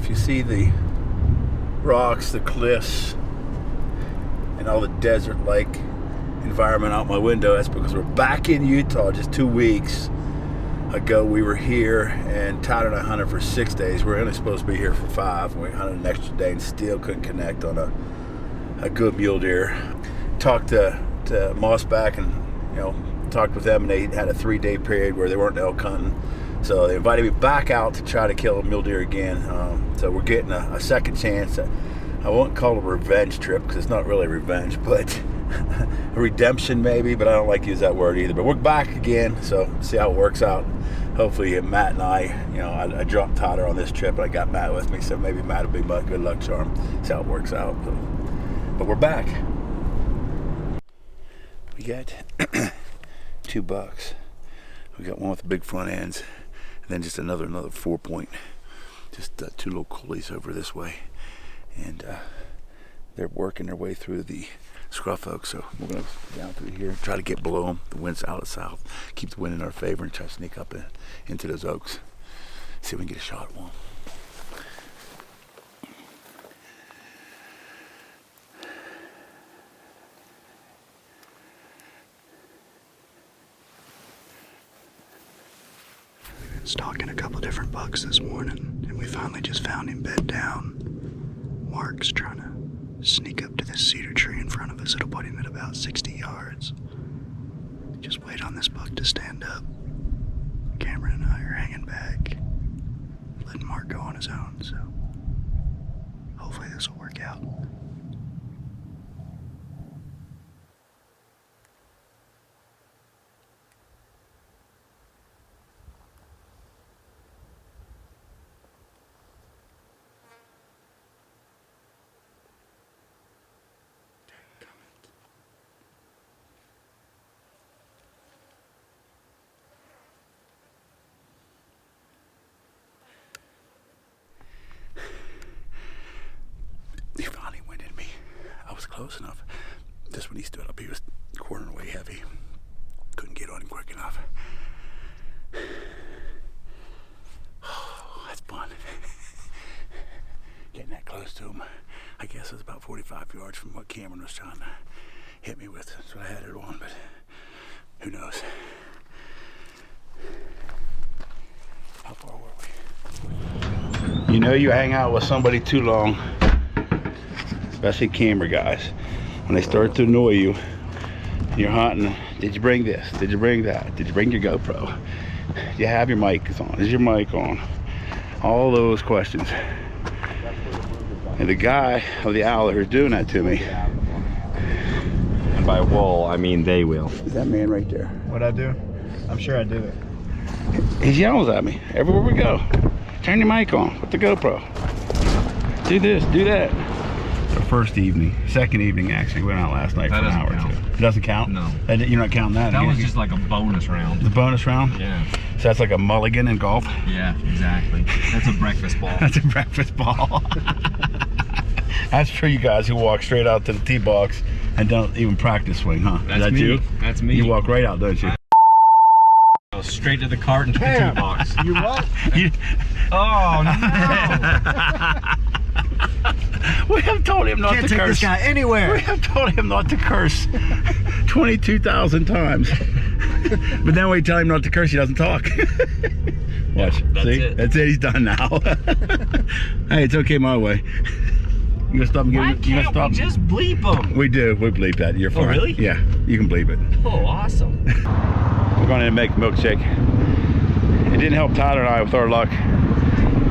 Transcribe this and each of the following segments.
if you see the rocks, the cliffs, and all the desert-like environment out my window, that's because we're back in Utah. Just 2 weeks ago we were here, and Tyler and I hunted for 6 days. We were only supposed to be here for 5. We hunted an extra day and still couldn't connect on a good mule deer. Talked to Mossback and talked with them, and they had a 3-day period where they weren't elk hunting. So they invited me back out to try to kill a mule deer again. So we're getting a second chance. I won't call it a revenge trip because it's not really revenge, but a redemption maybe, but I don't like to use that word either. But we're back again, so see how it works out. Hopefully Matt and I dropped Tyler on this trip, and I got Matt with me, so maybe Matt will be my good luck charm. See how it works out. But we're back. We got 2 bucks. We got one with the big front ends, and then just another 4-point. Just 2 little coolies over this way, and they're working their way through the scruff oak. So we're gonna go down through here, try to get below them. The wind's out of south. Keep the wind in our favor and try to sneak up into those oaks. See if we can get a shot at one. Stalking a couple different bucks this morning, and we finally just found him bed down. Mark's trying to sneak up to this cedar tree in front of us. It'll put him at about 60 yards. Just wait on this buck to stand up. Cameron and I are hanging back, letting Mark go on his own, so hopefully this will work out. He finally winded me. I was close enough. Just when he stood up, he was cornering way heavy. Couldn't get on him quick enough. Oh, that's fun. Getting that close to him. I guess it was about 45 yards from what Cameron was trying to hit me with. That's what I had it on, but who knows? How far were we? You know, you hang out with somebody too long, especially camera guys, when they start to annoy you, you're hunting. Did you bring this? Did you bring that? Did you bring your GoPro? Do you have your mic on? Is your mic on? All those questions. And the guy of the owl who's doing that to me. And by wall, I mean they will. Is that man right there? What'd I do? I'm sure I do it. He yells at me everywhere we go. Turn your mic on with the GoPro. Do this, do that. Our first evening, second evening actually, went out last night for an hour or 2. It doesn't count? No. You're not counting that? That was just like a bonus round. The bonus round? Yeah. So that's like a mulligan in golf? Yeah, exactly. That's a breakfast ball. That's a breakfast ball. That's for you guys who walk straight out to the tee box and don't even practice swing, huh? That's Is that me. you? That's me. You walk right out, don't you? Go straight to the cart and to the tee box. You what? Oh no! We have told him not Can't to take curse. this guy anywhere. We have told him not to curse 22,000 times. But then we tell him not to curse, he doesn't talk. Watch. That's See? it. That's it. He's done now. Hey, it's okay my way. You gonna stop and Why give you gonna can't we stop? just bleep them? We do. We bleep that. You're fine. really? Yeah, you can bleep it. Oh, awesome. We're going to make a milkshake. It didn't help Tyler and I with our luck,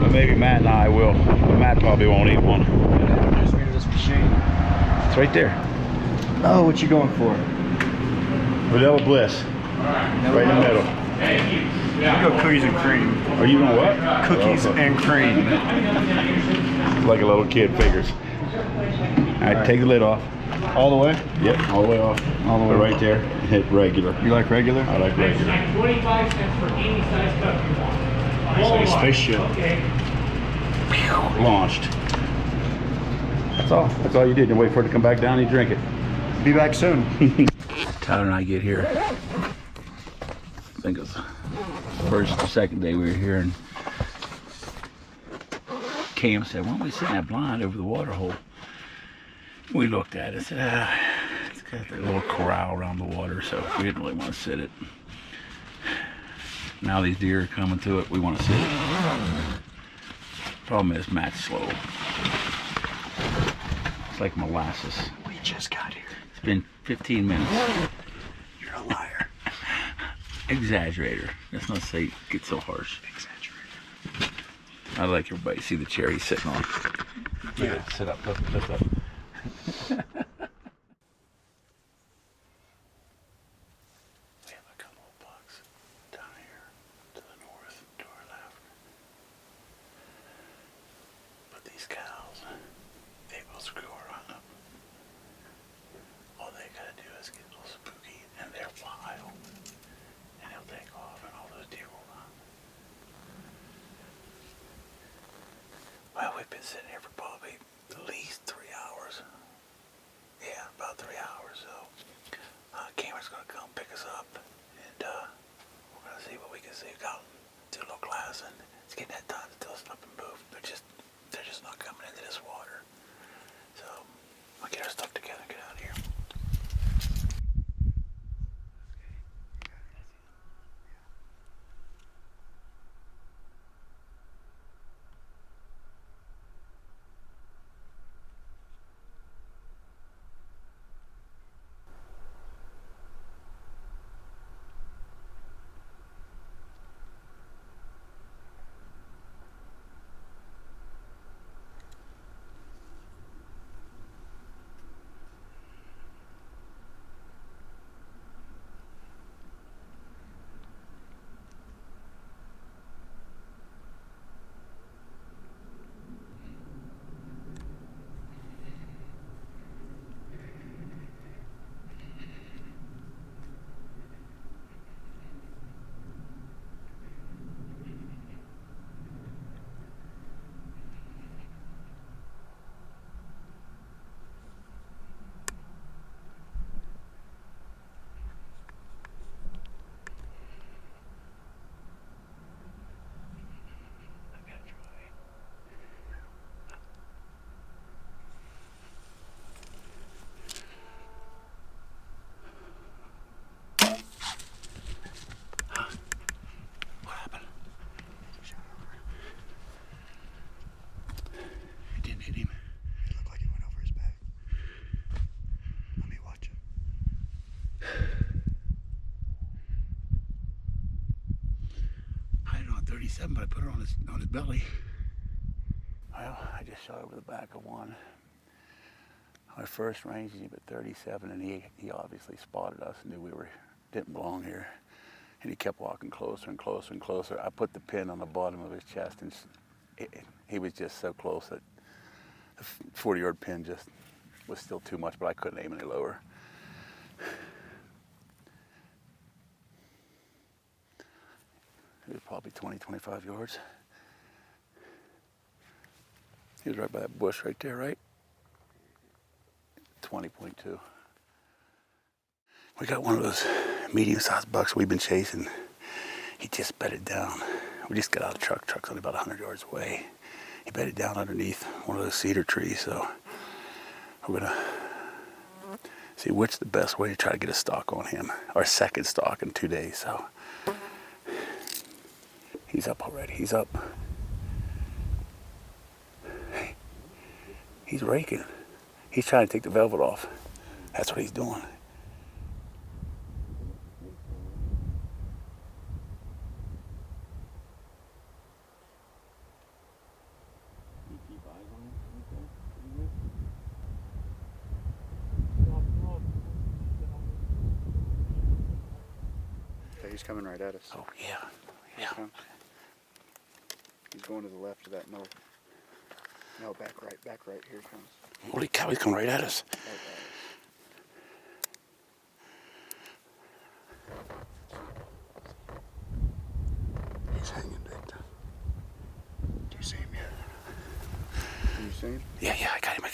but maybe Matt and I will. But Matt probably won't eat one. Introduce me to this machine. It's right there. Oh, what you going for? Vanilla Bliss. Right in the middle. We go cookies and cream. Are you going what? Cookies and cream. Like a little kid figures. All right, take the lid off. All the way? Yep, all the way off. All the way. Put it right there. Hit regular. You like regular? I like regular. 25 cents for any size cup you want. It's a spaceship. Okay. Launched. That's all. That's all you did. You wait for it to come back down and you drink it. Be back soon. Tyler and I get here. I think it was the first or second day we were here, and Cam said, why don't we sit in that blind over the water hole? We looked at it and said, it's got that little corral around the water, so we didn't really want to sit it. Now these deer are coming to it, we want to sit it. Problem is, Matt's slow. It's like molasses. We just got here. It's been 15 minutes. You're a liar. Exaggerator. Let's not say get so harsh. Exaggerator. I like everybody to see the chair he's sitting on. Yeah, sit up, lift up. We have a couple of bucks down here to the north, to our left. But these cows, they will screw around them. All they gotta do is get a little spooky, and they're wild. And they'll take off, and all those deer will run. Well, we've been sitting here for probably at least 3 hours. Yeah, about 3 hours. So, Cameron's gonna come pick us up, and we're gonna see what we can see. We've got do a little glass, and it's getting that time to tell us up and move. They're just not coming into this water. So, I'll get our stuff together and get out of here. But I put her on his belly. Well, I just shot over the back of one. Our first range is at 37, and he obviously spotted us and knew didn't belong here. And he kept walking closer and closer and closer. I put the pin on the bottom of his chest, and he was just so close that the 40-yard pin just was still too much, but I couldn't aim any lower. It was probably 20, 25 yards. He was right by that bush right there, right? 20.2. We got one of those medium-sized bucks we've been chasing. He just bedded down. We just got out of the truck. Truck's only about 100 yards away. He bedded down underneath one of those cedar trees, so we're gonna see which the best way to try to get a stalk on him. Our second stalk in 2 days, so. He's up already. He's up. Hey, he's raking. He's trying to take the velvet off. That's what he's doing. Okay, he's coming right at us. Oh, yeah. Yeah. He's going to the left of that north. No, back right. Here he comes. Holy cow, he's coming right at us. Right at us. He's hanging big time. Do you see him yet? Can you see him? Yeah, I got him.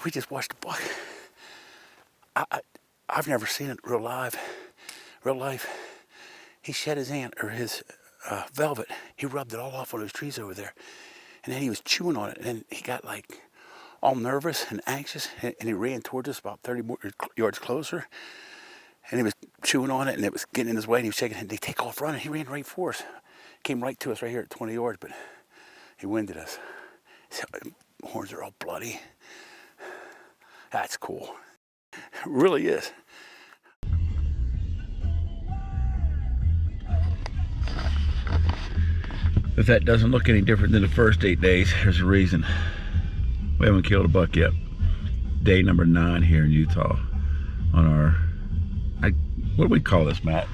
We just watched a buck. I've never seen it real life. He shed his velvet. He rubbed it all off on those trees over there. And then he was chewing on it. And then he got like all nervous and anxious. And he ran towards us about 30 more yards closer. And he was chewing on it and it was getting in his way. And he was shaking it. And they take off running. He ran right for us. Came right to us right here at 20 yards. But he winded us. His horns are all bloody. That's cool. It really is. If that doesn't look any different than the first 8 days, there's a reason. We haven't killed a buck yet. Day number 9 here in Utah on our, what do we call this, Matt?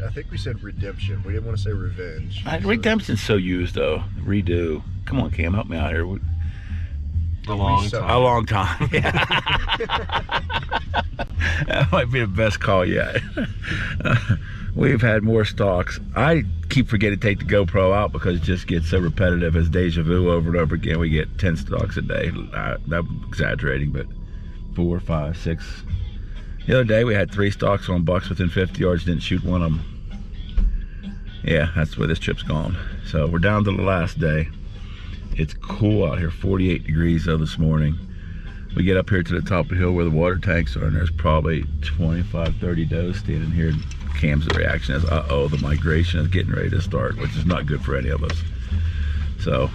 I think we said redemption. We didn't want to say revenge. Redemption's so used though. Redo. Come on, Cam, help me out here. A long time. Yeah. That might be the best call yet. We've had more stalks. I keep forgetting to take the GoPro out because it just gets so repetitive as deja vu over and over again. We get 10 stalks a day. I'm exaggerating, but 4, 5, 6. The other day we had 3 stalks on bucks within 50 yards, didn't shoot one of them. Yeah, that's where this trip's gone. So we're down to the last day. It's cool out here, 48 degrees though this morning. We get up here to the top of the hill where the water tanks are, and there's probably 25, 30 does standing here. Cam's reaction is, uh-oh, the migration is getting ready to start, which is not good for any of us. So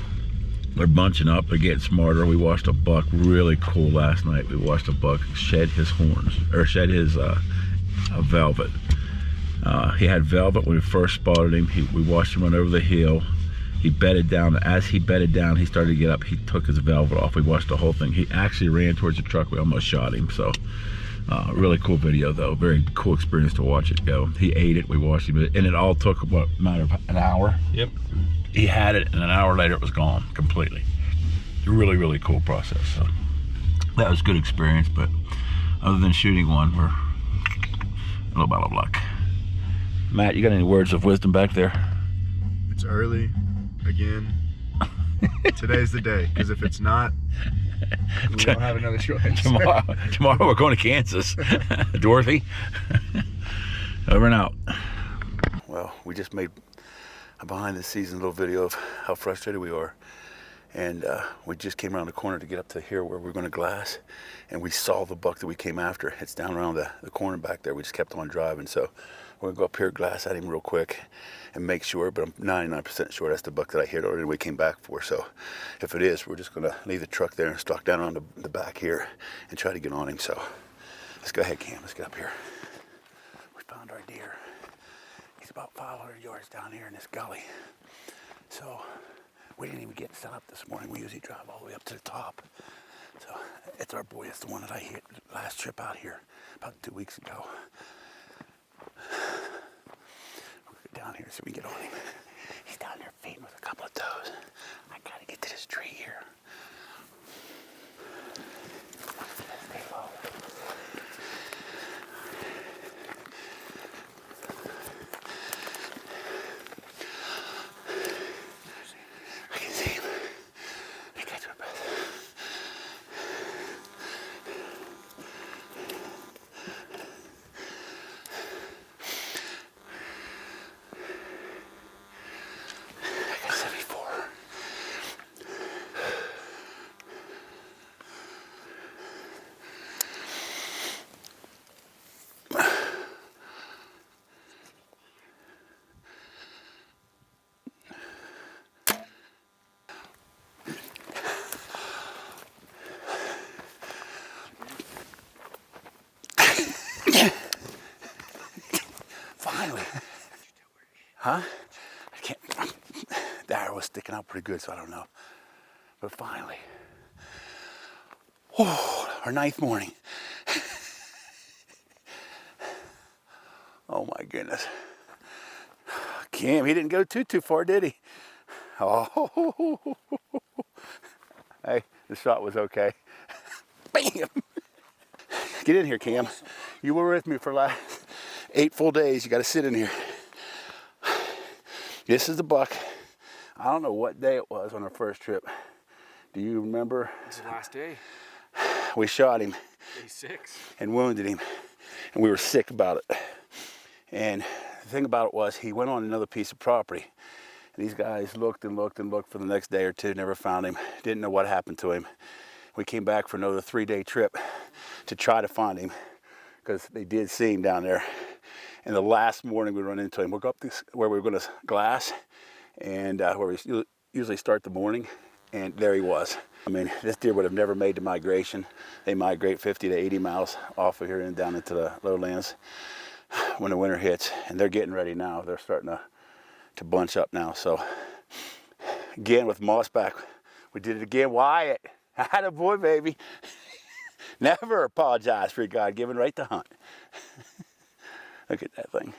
they're bunching up, they're getting smarter. We watched a buck really cool last night. We watched a buck shed his horns, or shed his velvet. He had velvet when we first spotted him. We watched him run over the hill. He bedded down. As he bedded down, he started to get up. He took his velvet off. We watched the whole thing. He actually ran towards the truck. We almost shot him. So really cool video though. Very cool experience to watch it go. He ate it. We watched him, and it all took about a matter of an hour. Yep. He had it, and an hour later it was gone completely. Really, really cool process. So that was a good experience. But other than shooting one, we're a little bit out of luck. Matt, you got any words of wisdom back there? It's early again. Today's the day, because if it's not, we don't have another choice. Tomorrow we're going to Kansas. Dorothy. Over and out. Well, we just made a behind the scenes little video of how frustrated we are. And we just came around the corner to get up to here where we're going to glass. And we saw the buck that we came after. It's down around the corner back there. We just kept on driving. So we're going to go up here, glass at him real quick and make sure. But I'm 99% sure that's the buck that I hit already we came back for. So if it is, we're just going to leave the truck there and stalk down around the back here and try to get on him. So let's go ahead, Cam. Let's get up here. We found our deer. He's about 500 yards down here in this gully. So we didn't even get set up this morning. We usually drive all the way up to the top. So it's our boy. It's the one that I hit last trip out here about 2 weeks ago. We'll go down here so we can get on him. He's down there feeding with a couple of toes. I gotta get to this tree here. Stay low. I can see him. I catch my breath. I got 74. Finally. Huh? I can't. The arrow was sticking out pretty good, so I don't know. But finally. Oh, our 9th morning. Oh my goodness. Cam, he didn't go too far, did he? Oh. Hey, the shot was okay. Bam! Get in here, Cam. You were with me for last 8 full days. You got to sit in here. This is the buck. I don't know what day it was on our first trip. Do you remember? It's the last day. we shot him Day 6. and wounded him, and we were sick about it. And the thing about it was, he went on another piece of property, and these guys looked and looked and looked for the next day or two, never found him, didn't know what happened to him. We came back for another 3-day trip to try to find him, because they did see him down there. And the last morning we run into him. We'll go up this where we were going to glass, and where we usually start the morning, and there he was. I mean, this deer would have never made the migration. They migrate 50 to 80 miles off of here and down into the lowlands when the winter hits, and they're getting ready now. They're starting to bunch up now. So again, with Mossback, we did it again. Wyatt, atta boy, baby. Never apologize for your God-given right to hunt. Look at that thing.